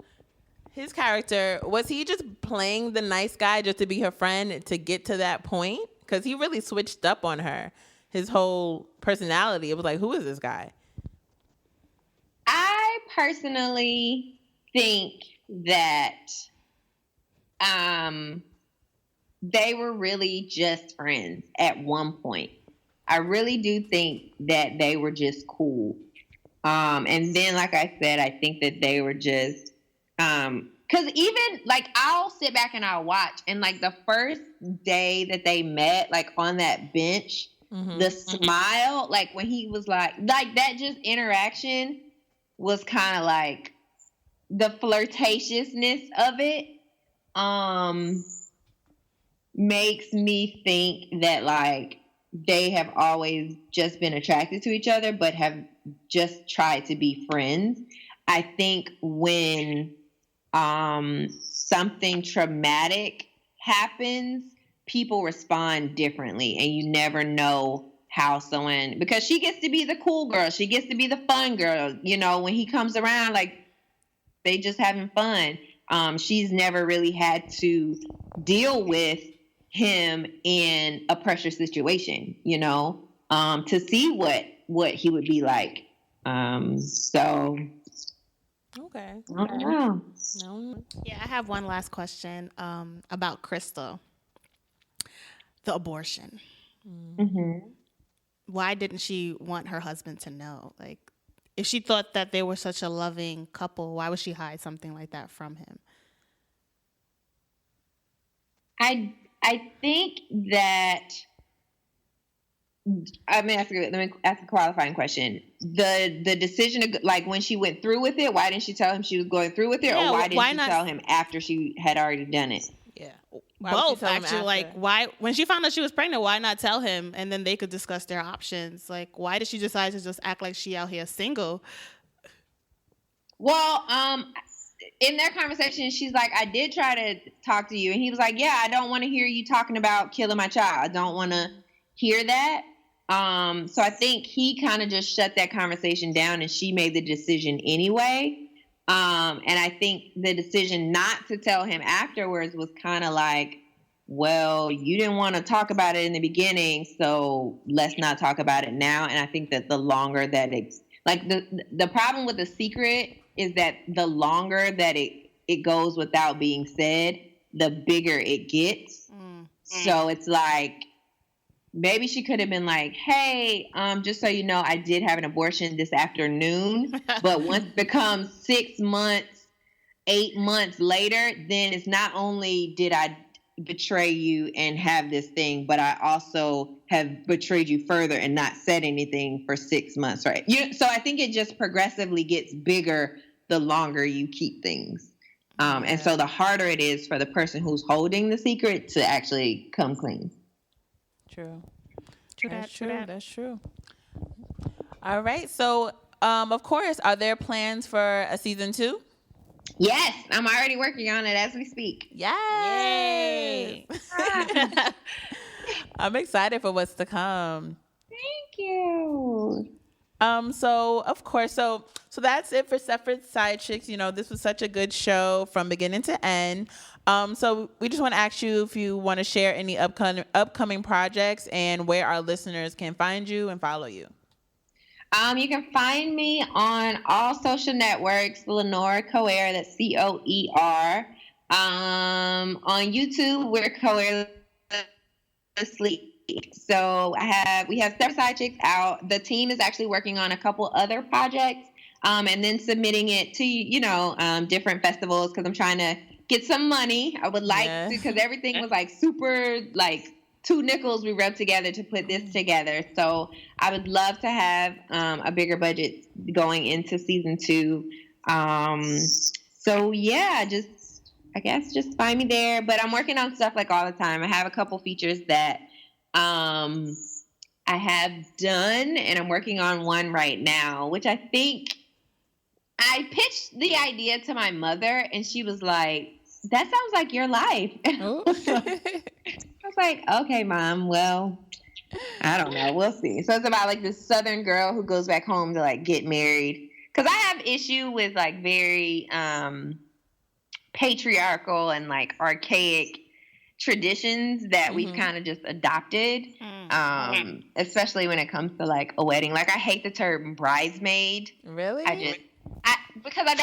Speaker 1: his character, was he just playing the nice guy just to be her friend to get to that point? Because he really switched up on her. His whole personality, it was like, who is this guy?
Speaker 4: I personally think that they were really just friends at one point. I really do think that they were just cool. And then, like I said, I think that they were just, cause even like I'll sit back and I'll watch, and like the first day that they met, like on that bench, the smile, like when he was like that, just interaction was kind of like the flirtatiousness of it, makes me think that like they have always just been attracted to each other, but have just tried to be friends. I think when something traumatic happens, people respond differently, and you never know how someone, because she gets to be the cool girl, she gets to be the fun girl, you know, when he comes around, like they just having fun. She's never really had to deal with him in a pressure situation, you know, to see what he would be like. So
Speaker 1: okay.
Speaker 4: I don't know.
Speaker 2: No. Yeah, I have one last question about Crystal. The abortion.
Speaker 4: Mm-hmm.
Speaker 2: Why didn't she want her husband to know? Like, if she thought that they were such a loving couple, why would she hide something like that from him?
Speaker 4: I think that, let me ask a qualifying question. The decision, like when she went through with it, why didn't she tell him she was going through with it, or why didn't she tell him after she had already done it?
Speaker 1: Yeah,
Speaker 2: both actually. Like, why, when she found out she was pregnant, why not tell him, and then they could discuss their options? Like, why did she decide to just act like she out here single?
Speaker 4: Well, in their conversation, she's like, I did try to talk to you. And he was like, yeah, I don't want to hear you talking about killing my child. I don't want to hear that. So I think he kind of just shut that conversation down, and she made the decision anyway. And I think the decision not to tell him afterwards was kind of like, well, you didn't want to talk about it in the beginning, so let's not talk about it now. And I think that the longer that it's like the problem with the secret is that the longer that it goes without being said, the bigger it gets. So it's like, maybe she could have been like, hey, just so you know, I did have an abortion this afternoon. But once it becomes 6 months, 8 months later, then it's not only did I betray you and have this thing, but I also have betrayed you further and not said anything for 6 months, right? So I think it just progressively gets bigger the longer you keep things. And so the harder it is for the person who's holding the secret to actually come clean.
Speaker 1: True. That's true. All right. So, of course, are there plans for a season 2?
Speaker 4: Yes, I'm already working on it as we speak.
Speaker 1: Yay! I'm excited for what's to come.
Speaker 4: Thank you.
Speaker 1: So of course, so that's it for Stepford SideChix. You know, this was such a good show from beginning to end. So we just want to ask you if you want to share any upcoming projects and where our listeners can find you and follow you.
Speaker 4: You can find me on all social networks, Lenore Coer, that's Coer. On YouTube, we're Coer. So we have Stepford SideChix out. The team is actually working on a couple other projects, and then submitting it to different festivals because I'm trying to get some money. I would like to, because everything was like super like 2 nickels we rubbed together to put this together. So I would love to have a bigger budget going into season 2. So yeah, I guess just find me there. But I'm working on stuff like all the time. I have a couple features that I have done, and I'm working on one right now, which I think I pitched the idea to my mother, and she was like, that sounds like your life. I was like, okay, Mom, well, I don't know. We'll see. So it's about like this Southern girl who goes back home to like get married. Because I have issue with like very patriarchal and like archaic traditions that we've kind of just adopted, especially when it comes to like a wedding. Like I hate the term bridesmaid.
Speaker 1: Really?
Speaker 4: Because I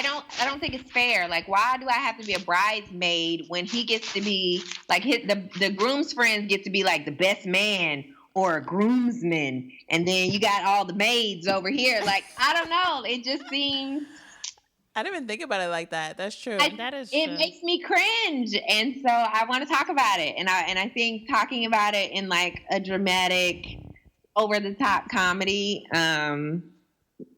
Speaker 4: don't think it's fair. Like, why do I have to be a bridesmaid when he gets to be like the groom's friends get to be like the best man or a groomsman, and then you got all the maids over here. Like, I don't know. It just seems.
Speaker 1: I didn't even think about it like that. That's true.
Speaker 2: That is true.
Speaker 4: It makes me cringe, and so I want to talk about it. And I think talking about it in like a dramatic, over the top comedy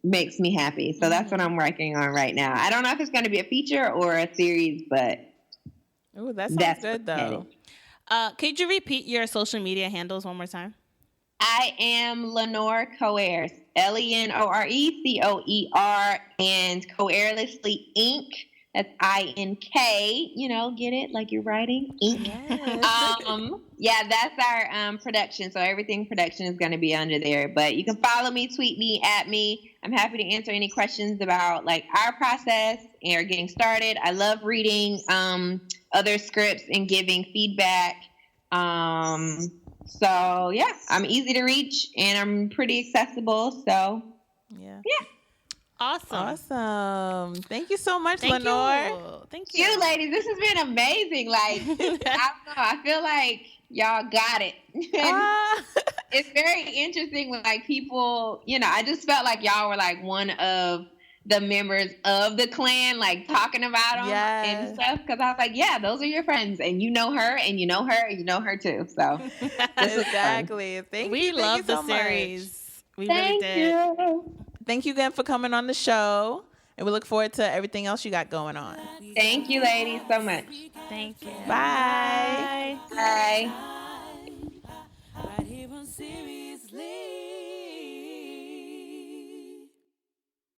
Speaker 4: makes me happy. So that's what I'm working on right now. I don't know if it's going to be a feature or a series, but
Speaker 1: that sounds good though.
Speaker 2: Could you repeat your social media handles one more time?
Speaker 4: I am Lenore Coer, LENORE and Coerlessly Inc. That's INK. Get it? Like you're writing ink. Yeah, that's our production. So everything production is going to be under there. But you can follow me, tweet me, at me. I'm happy to answer any questions about like our process or getting started. I love reading other scripts and giving feedback. So yeah, I'm easy to reach and I'm pretty accessible. So yeah.
Speaker 1: Awesome. Thank you so much, Lenore.
Speaker 2: Thank you.
Speaker 4: You ladies, this has been amazing. Like, I don't know, I feel like y'all got it. It's very interesting when like people, I just felt like y'all were like one of the members of the clan, like talking about them and stuff. Because I was like, yeah, those are your friends, and you know her, and you know her, and you know her too. So
Speaker 1: exactly.
Speaker 2: We love the series. We
Speaker 4: really did.
Speaker 1: Thank you again for coming on the show, and we look forward to everything else you got going on.
Speaker 4: Thank you, ladies, so much.
Speaker 2: Thank you.
Speaker 1: Bye.